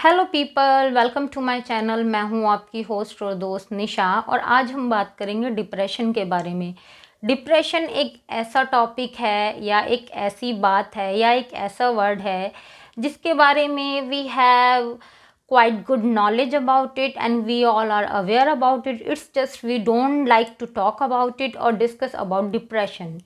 Hello people, welcome to my channel. मैं हूं आपकी होस्ट और दोस्त निशा और आज हम बात करेंगे डिप्रेशन के बारे में। डिप्रेशन एक ऐसा टॉपिक है या एक ऐसी बात है या एक ऐसा वर्ड है जिसके बारे में we have quite good knowledge about it and we all are aware about it. It's just we don't like to talk about it or discuss about depression.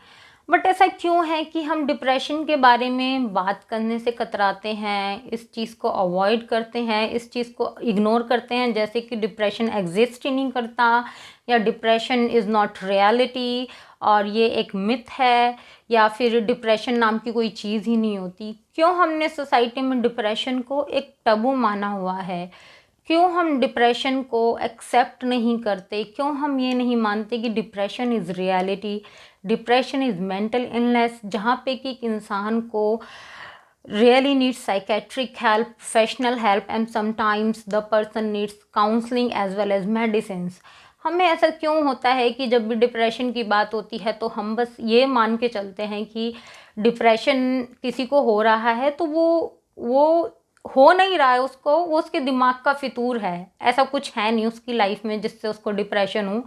But ऐसा क्यों है कि हम डिप्रेशन के बारे में बात करने से कतराते हैं, इस चीज़ को अवॉइड करते हैं, इस चीज़ को इग्नोर करते हैं, जैसे कि डिप्रेशन एग्जिस्ट ही नहीं करता या डिप्रेशन इज़ नॉट रियलिटी और ये एक मिथ है या फिर डिप्रेशन नाम की कोई चीज़ ही नहीं होती। क्यों हमने सोसाइटी में डिप्रेशन को एक टबू माना हुआ है? क्यों हम डिप्रेशन को एक्सेप्ट नहीं करते? क्यों हम ये नहीं मानते कि depression is reality, depression is mental illness, जहाँ पे कि एक इंसान को really needs psychiatric help, professional help and sometimes the person needs counseling as well as medicines. हमें ऐसा क्यों होता है कि जब भी डिप्रेशन की बात होती है तो हम बस ये मान के चलते हैं कि डिप्रेशन किसी को हो रहा है तो वो हो नहीं रहा है उसको, वो उसके दिमाग का फितूर है, ऐसा कुछ है नहीं उसकी लाइफ में जिससे उसको डिप्रेशन हो।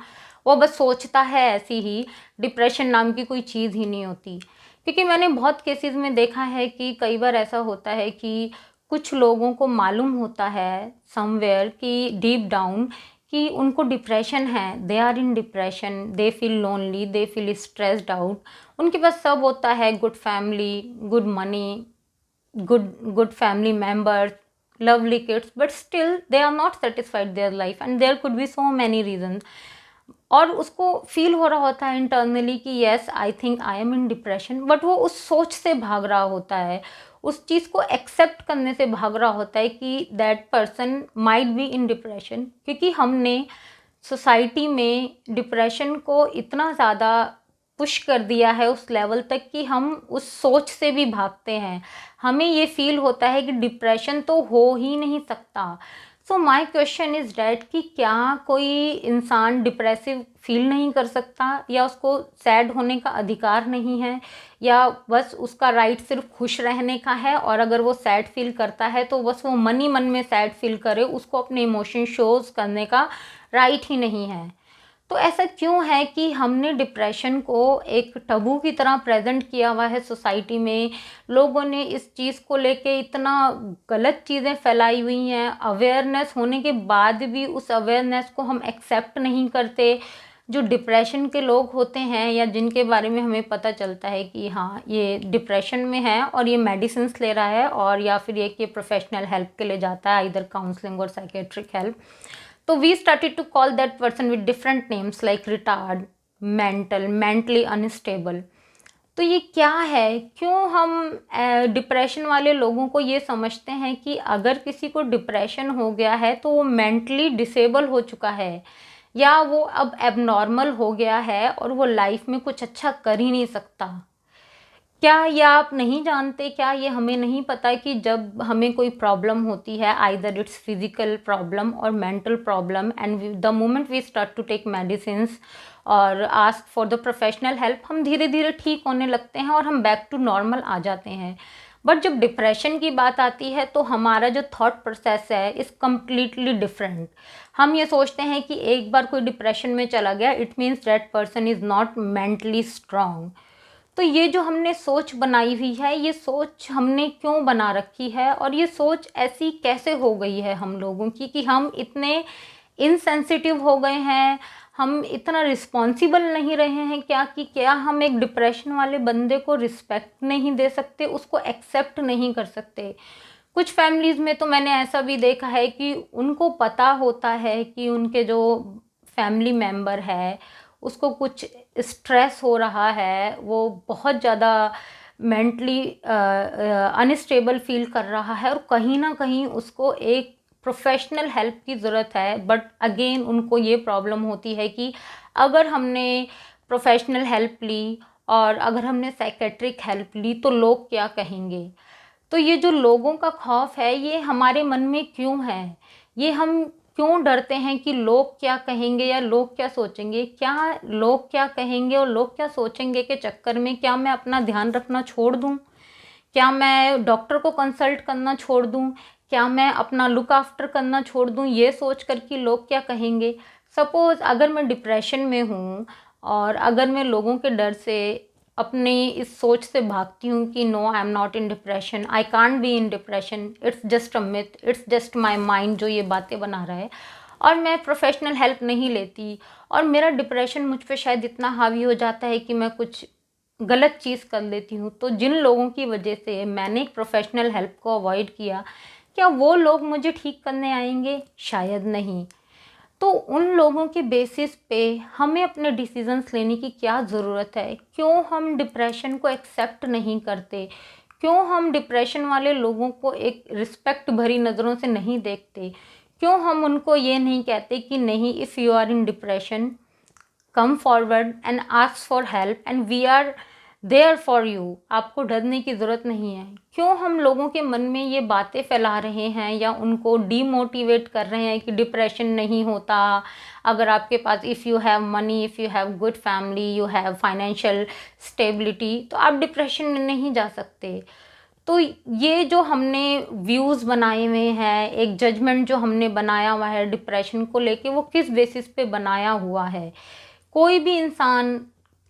वो बस सोचता है ऐसी ही, डिप्रेशन नाम की कोई चीज़ ही नहीं होती। क्योंकि मैंने बहुत केसेस में देखा है कि कई बार ऐसा होता है कि कुछ लोगों को मालूम होता है समवेयर कि डीप डाउन कि उनको डिप्रेशन है, they are in depression, they feel lonely, they feel stressed out. उनके पास सब होता है, good family, good money, good family members, lovely kids, but still they are not satisfied their life and there could be so many reasons. और उसको feel हो रहा होता है इंटरनली कि yes I think I am in depression, but वो उस सोच से भाग रहा होता है, उस चीज़ को एक्सेप्ट करने से भाग रहा होता है कि that person might be in depression. क्योंकि हमने सोसाइटी में डिप्रेशन को इतना ज़्यादा पुश कर दिया है उस लेवल तक कि हम उस सोच से भी भागते हैं। हमें ये फील होता है कि डिप्रेशन तो हो ही नहीं सकता। सो माई क्वेश्चन इज़ डैट कि क्या कोई इंसान डिप्रेसिव फील नहीं कर सकता या उसको सैड होने का अधिकार नहीं है या बस उसका राइट सिर्फ खुश रहने का है, और अगर वो सैड फील करता है तो बस वो मन ही मन में सैड फील करे, उसको अपने इमोशन शोज़ करने का राइट ही नहीं है। तो ऐसा क्यों है कि हमने डिप्रेशन को एक टबू की तरह प्रेजेंट किया हुआ है सोसाइटी में? लोगों ने इस चीज़ को लेके इतना गलत चीज़ें फैलाई हुई हैं, अवेयरनेस होने के बाद भी उस अवेयरनेस को हम एक्सेप्ट नहीं करते। जो डिप्रेशन के लोग होते हैं या जिनके बारे में हमें पता चलता है कि हाँ ये डिप्रेशन में है और ये मेडिसिन्स ले रहा है और या फिर ये कि प्रोफेशनल हेल्प के लिए जाता है, इधर काउंसलिंग और साइकेट्रिक हेल्प, तो we started to call that person with different names like retard, mental, mentally unstable. तो ये क्या है? क्यों हम डिप्रेशन वाले लोगों को ये समझते हैं कि अगर किसी को डिप्रेशन हो गया है तो वो मेंटली डिसेबल हो चुका है या वो अब एबनॉर्मल हो गया है और वो लाइफ में कुछ अच्छा कर ही नहीं सकता? क्या ये आप नहीं जानते? क्या ये हमें नहीं पता कि जब हमें कोई प्रॉब्लम होती है, आइदर इट्स फिजिकल प्रॉब्लम और mental problem, and the moment we start to take medicines और ask for the professional help, हम धीरे धीरे ठीक होने लगते हैं और हम बैक टू नॉर्मल आ जाते हैं। बट जब डिप्रेशन की बात आती है तो हमारा जो थॉट प्रोसेस है इज़ कम्प्लीटली डिफरेंट। हम ये सोचते हैं कि एक बार कोई डिप्रेशन में चला गया, it means that person is not mentally strong. तो ये जो हमने सोच बनाई हुई है, ये सोच हमने क्यों बना रखी है और ये सोच ऐसी कैसे हो गई है हम लोगों की कि हम इतने इनसेंसिटिव हो गए हैं, हम इतना रिस्पॉन्सिबल नहीं रहे हैं क्या कि क्या हम एक डिप्रेशन वाले बंदे को रिस्पेक्ट नहीं दे सकते, उसको एक्सेप्ट नहीं कर सकते? कुछ फैमिलीज़ में तो मैंने ऐसा भी देखा है कि उनको पता होता है कि उनके जो फैमिली मेम्बर है उसको कुछ स्ट्रेस हो रहा है, वो बहुत ज़्यादा मेंटली अनस्टेबल फील कर रहा है और कहीं ना कहीं उसको एक प्रोफेशनल हेल्प की ज़रूरत है। बट अगेन उनको ये प्रॉब्लम होती है कि अगर हमने प्रोफेशनल हेल्प ली और अगर हमने साइकेट्रिक हेल्प ली तो लोग क्या कहेंगे? तो ये जो लोगों का खौफ है ये हमारे मन में क्यों है? ये हम क्यों डरते हैं कि लोग क्या कहेंगे या लोग क्या सोचेंगे? क्या लोग क्या कहेंगे और लोग क्या सोचेंगे के चक्कर में क्या मैं अपना ध्यान रखना छोड़ दूँ? क्या मैं डॉक्टर को कंसल्ट करना छोड़ दूँ? क्या मैं अपना लुक आफ्टर करना छोड़ दूँ ये सोच कर कि लोग क्या कहेंगे? सपोज़ अगर मैं डिप्रेशन में हूँ और अगर मैं लोगों के डर से अपनी इस सोच से भागती हूँ कि no I am not in depression, I can't be in depression, it's just a myth, it's just my mind जो ये बातें बना रहा है, और मैं प्रोफेशनल हेल्प नहीं लेती और मेरा डिप्रेशन मुझ पे शायद इतना हावी हो जाता है कि मैं कुछ गलत चीज़ कर लेती हूँ, तो जिन लोगों की वजह से मैंने एक प्रोफेशनल हेल्प को अवॉइड किया, क्या वो लोग मुझे ठीक करने आएंगे? शायद नहीं। तो उन लोगों के बेसिस पे हमें अपने डिसीजंस लेने की क्या ज़रूरत है? क्यों हम डिप्रेशन को एक्सेप्ट नहीं करते? क्यों हम डिप्रेशन वाले लोगों को एक रिस्पेक्ट भरी नज़रों से नहीं देखते? क्यों हम उनको ये नहीं कहते कि नहीं, if you are in depression, come forward and ask for help and we are there for you, आपको डरने की ज़रूरत नहीं है? क्यों हम लोगों के मन में ये बातें फैला रहे हैं या उनको डीमोटिवेट कर रहे हैं कि डिप्रेशन नहीं होता? अगर आपके पास, if you have money, if you have good family, you have financial stability, तो आप डिप्रेशन में नहीं जा सकते। तो ये जो हमने व्यूज़ बनाए हुए हैं, एक जजमेंट जो हमने बनाया हुआ है डिप्रेशन को लेके, वो किस बेसिस पे बनाया हुआ है? कोई भी इंसान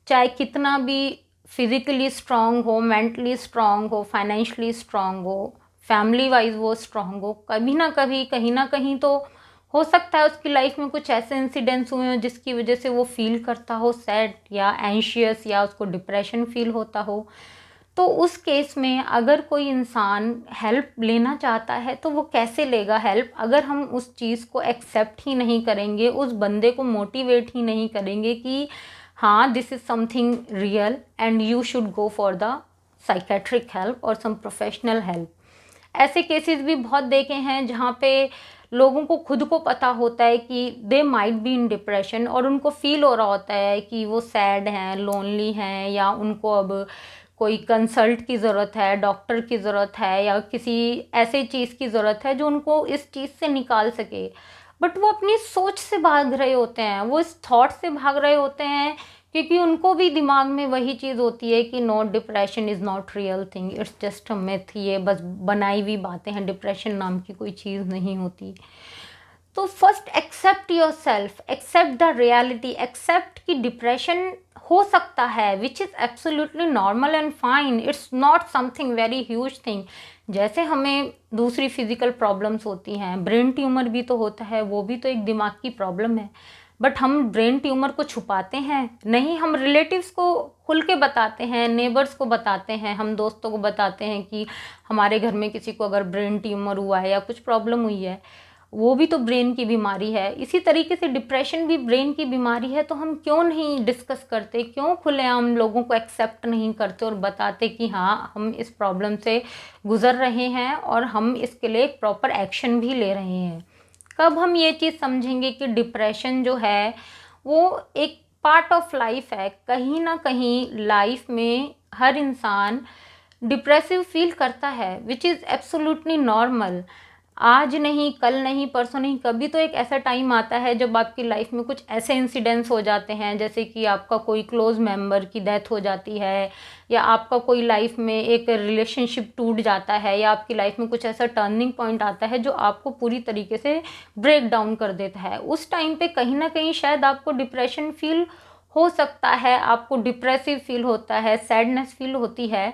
चाहे कितना भी फिज़िकली स्ट्रांग हो, मेंटली स्ट्रांग हो, फाइनेंशियली स्ट्रांग हो, फैमिली वाइज वो स्ट्रांग हो, कभी ना कभी कहीं ना कहीं तो हो सकता है उसकी लाइफ में कुछ ऐसे इंसिडेंट्स हुए हों जिसकी वजह से वो फील करता हो सैड या एंशियस, या उसको डिप्रेशन फील होता हो। तो उस केस में अगर कोई इंसान हेल्प लेना चाहता है तो वो कैसे लेगा हेल्प, अगर हम उस चीज़ को एक्सेप्ट ही नहीं करेंगे, उस बंदे को मोटिवेट ही नहीं करेंगे कि हाँ, this is something real and you should go for the psychiatric help और सम प्रोफेशनल हेल्प। ऐसे केसेस भी बहुत देखे हैं जहाँ पे लोगों को खुद को पता होता है कि they might be in depression और उनको फील हो रहा होता है कि वो सैड हैं, लोनली हैं, या उनको अब कोई कंसल्ट की ज़रूरत है, डॉक्टर की ज़रूरत है, या किसी ऐसे चीज़ की ज़रूरत है जो उनको इस चीज़ से निकाल सके। बट वो अपनी सोच से भाग रहे होते हैं, वो इस थॉट से भाग रहे होते हैं, क्योंकि उनको भी दिमाग में वही चीज़ होती है कि no, depression is not real thing, it's just a myth, ये बस बनाई हुई बातें हैं, डिप्रेशन नाम की कोई चीज़ नहीं होती। तो first accept yourself, accept the reality, accept कि डिप्रेशन हो सकता है, which is absolutely normal and fine, it's not something very huge thing. जैसे हमें दूसरी फिजिकल प्रॉब्लम्स होती हैं, ब्रेन ट्यूमर भी तो होता है, वो भी तो एक दिमाग की प्रॉब्लम है, बट हम ब्रेन ट्यूमर को छुपाते हैं नहीं, हम रिलेटिव्स को खुल के बताते हैं, नेबर्स को बताते हैं, हम दोस्तों को बताते हैं कि हमारे घर में किसी को अगर ब्रेन ट्यूमर हुआ है या कुछ प्रॉब्लम हुई है, वो भी तो ब्रेन की बीमारी है। इसी तरीके से डिप्रेशन भी ब्रेन की बीमारी है, तो हम क्यों नहीं डिस्कस करते, क्यों खुलेआम लोगों को एक्सेप्ट नहीं करते और बताते कि हाँ, हम इस प्रॉब्लम से गुज़र रहे हैं और हम इसके लिए एक प्रॉपर एक्शन भी ले रहे हैं। कब हम ये चीज़ समझेंगे कि डिप्रेशन जो है वो एक पार्ट ऑफ लाइफ है? कहीं ना कहीं लाइफ में हर इंसान डिप्रेसिव फील करता है, विच इज़ एब्सोल्युटली नॉर्मल। आज नहीं, कल नहीं, परसों नहीं, कभी तो एक ऐसा टाइम आता है जब आपकी लाइफ में कुछ ऐसे इंसिडेंट्स हो जाते हैं, जैसे कि आपका कोई क्लोज मेंबर की डेथ हो जाती है, या आपका कोई लाइफ में एक रिलेशनशिप टूट जाता है, या आपकी लाइफ में कुछ ऐसा टर्निंग पॉइंट आता है जो आपको पूरी तरीके से ब्रेक डाउन कर देता है। उस टाइम पे कहीं ना कहीं शायद आपको डिप्रेशन फील हो सकता है, आपको डिप्रेसिव फील होता है, सैडनेस फील होती है।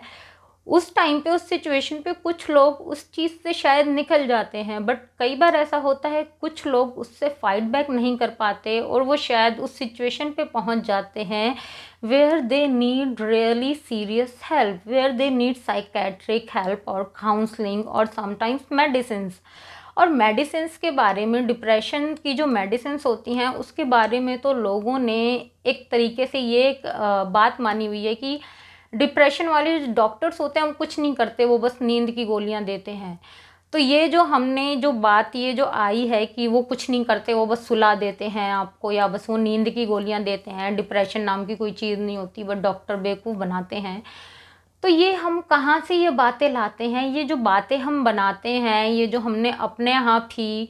उस टाइम पे, उस सिचुएशन पे कुछ लोग उस चीज़ से शायद निकल जाते हैं, बट कई बार ऐसा होता है कुछ लोग उससे फाइट बैक नहीं कर पाते और वो शायद उस सिचुएशन पे पहुंच जाते हैं where they need really serious help, where they need psychiatric help और काउंसलिंग और समटाइम्स मेडिसिन्स। और मेडिसिन्स के बारे में, डिप्रेशन की जो मेडिसिन्स होती हैं उसके बारे में तो लोगों ने एक तरीके से ये एक बात मानी हुई है कि डिप्रेशन वाले जो डॉक्टर्स होते हैं वो कुछ नहीं करते, वो बस नींद की गोलियां देते हैं। तो ये जो हमने जो बात ये जो आई है कि वो कुछ नहीं करते, वो बस सुला देते हैं आपको, या बस वो नींद की गोलियां देते हैं, डिप्रेशन नाम की कोई चीज़ नहीं होती, बट डॉक्टर बेवकूफ़ बनाते हैं। तो ये हम कहाँ से ये बातें लाते हैं? ये जो बातें हम बनाते हैं, ये जो हमने अपने आप ही,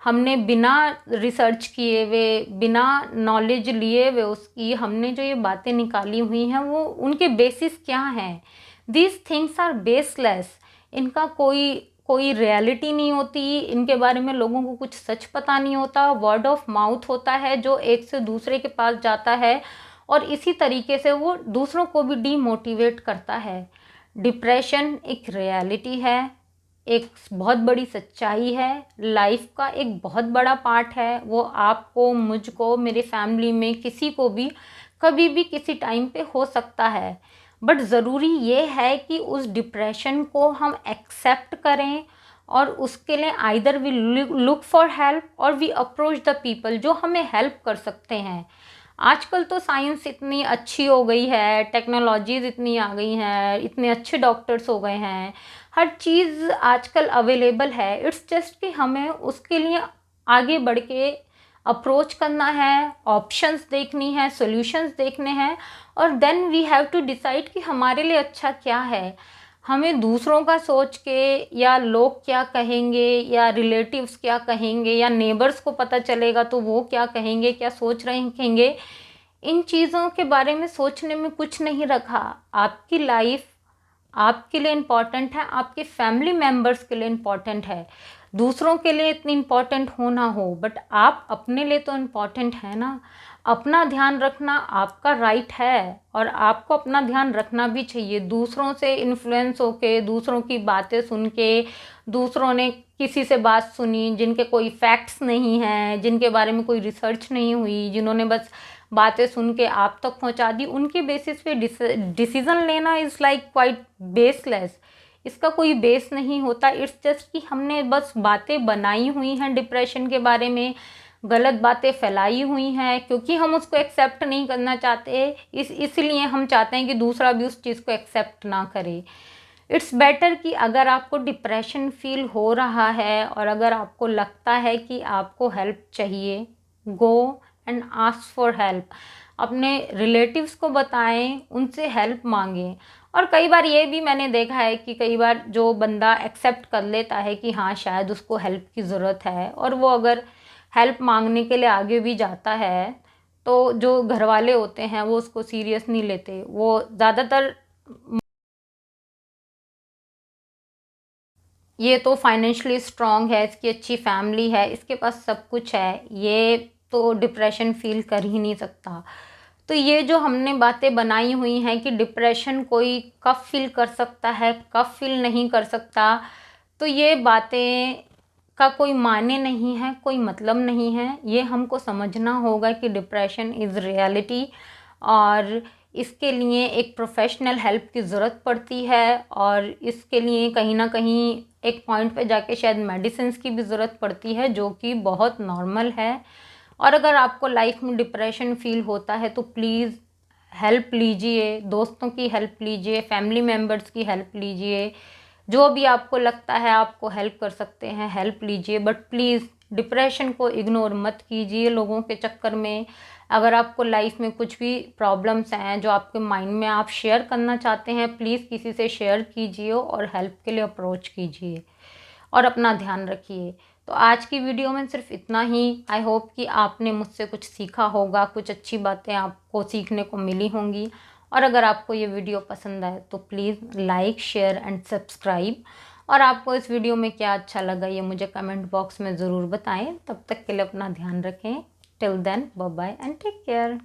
हमने बिना रिसर्च किए हुए, बिना नॉलेज लिए हुए उसकी, हमने जो ये बातें निकाली हुई हैं, वो उनके बेसिस क्या हैं? These things are baseless. इनका कोई कोई रियलिटी नहीं होती, इनके बारे में लोगों को कुछ सच पता नहीं होता। वर्ड ऑफ माउथ होता है जो एक से दूसरे के पास जाता है और इसी तरीके से वो दूसरों को भी डीमोटिवेट करता है। डिप्रेशन एक रियलिटी है, एक बहुत बड़ी सच्चाई है, लाइफ का एक बहुत बड़ा पार्ट है। वो आपको, मुझको, मेरी फैमिली में किसी को भी कभी भी किसी टाइम पे हो सकता है। बट ज़रूरी ये है कि उस डिप्रेशन को हम एक्सेप्ट करें और उसके लिए either we look for help और वी अप्रोच द पीपल जो हमें हेल्प कर सकते हैं। आजकल तो साइंस इतनी अच्छी हो गई है, टेक्नोलॉजीज इतनी आ गई हैं, इतने अच्छे डॉक्टर्स हो गए हैं, हर चीज़ आजकल अवेलेबल है। इट्स जस्ट कि हमें उसके लिए आगे बढ़ के अप्रोच करना है, ऑप्शंस देखनी है, सॉल्यूशंस देखने हैं और then we have to decide कि हमारे लिए अच्छा क्या है। हमें दूसरों का सोच के या लोग क्या कहेंगे या रिलेटिव्स क्या कहेंगे या नेबर्स को पता चलेगा तो वो क्या कहेंगे, क्या सोच रखेंगे, इन चीज़ों के बारे में सोचने में कुछ नहीं रखा। आपकी लाइफ आपके लिए इम्पॉर्टेंट है, आपके फैमिली मेम्बर्स के लिए इम्पॉर्टेंट है। दूसरों के लिए इतनी इम्पॉर्टेंट हो ना हो, बट आप अपने लिए तो इम्पॉर्टेंट है ना। अपना ध्यान रखना आपका राइट है और आपको अपना ध्यान रखना भी चाहिए। दूसरों से इन्फ्लुएंस होके, दूसरों की बातें सुन के, दूसरों ने किसी से बात सुनी जिनके कोई फैक्ट्स नहीं हैं, जिनके बारे में कोई रिसर्च नहीं हुई, जिन्होंने बस बातें सुन के आप तक पहुंचा दी, उनके बेसिस पे डिसीज़न लेना इज़ लाइक क्वाइट बेसलेस। इसका कोई बेस नहीं होता। इट्स जस्ट कि हमने बस बातें बनाई हुई हैं डिप्रेशन के बारे में, गलत बातें फैलाई हुई हैं क्योंकि हम उसको एक्सेप्ट नहीं करना चाहते। इसलिए हम चाहते हैं कि दूसरा भी उस चीज़ को एक्सेप्ट ना करे। इट्स बेटर कि अगर आपको डिप्रेशन फील हो रहा है और अगर आपको लगता है कि आपको हेल्प चाहिए, go and ask for help. अपने रिलेटिव्स को बताएं, उनसे हेल्प मांगें। और कई बार ये भी मैंने देखा है कि कई बार जो बंदा एक्सेप्ट कर लेता है कि हाँ शायद उसको हेल्प की ज़रूरत है और वो अगर हेल्प मांगने के लिए आगे भी जाता है तो जो घर वाले होते हैं वो उसको सीरियस नहीं लेते। वो ज़्यादातर ये तो फाइनेंशियली स्ट्रांग है, इसकी अच्छी फैमिली है, इसके पास सब कुछ है, ये तो डिप्रेशन फील कर ही नहीं सकता। तो ये जो हमने बातें बनाई हुई हैं कि डिप्रेशन कोई कब फील कर सकता है, कब फील नहीं कर सकता, तो ये बातें का कोई मायने नहीं है, कोई मतलब नहीं है। ये हमको समझना होगा कि डिप्रेशन इज़ रियलिटी और इसके लिए एक प्रोफेशनल हेल्प की ज़रूरत पड़ती है और इसके लिए कहीं ना कहीं एक पॉइंट पे जाके शायद मेडिसिन्स की भी ज़रूरत पड़ती है जो कि बहुत नॉर्मल है। और अगर आपको लाइफ में डिप्रेशन फील होता है तो प्लीज़ हेल्प लीजिए, दोस्तों की हेल्प लीजिए, फैमिली मेम्बर्स की हेल्प लीजिए, जो भी आपको लगता है आपको हेल्प कर सकते हैं हेल्प लीजिए। बट प्लीज़ डिप्रेशन को इग्नोर मत कीजिए लोगों के चक्कर में। अगर आपको लाइफ में कुछ भी प्रॉब्लम्स हैं जो आपके माइंड में आप शेयर करना चाहते हैं, प्लीज़ किसी से शेयर कीजिए और हेल्प के लिए अप्रोच कीजिए और अपना ध्यान रखिए। तो आज की वीडियो में सिर्फ इतना ही। आई होप कि आपने मुझसे कुछ सीखा होगा, कुछ अच्छी बातें आपको सीखने को मिली होंगी। और अगर आपको ये वीडियो पसंद आए तो please like, share and subscribe. और आपको इस वीडियो में क्या अच्छा लगा ये मुझे कमेंट बॉक्स में ज़रूर बताएं। तब तक के लिए अपना ध्यान रखें। Till then, bye bye and take care.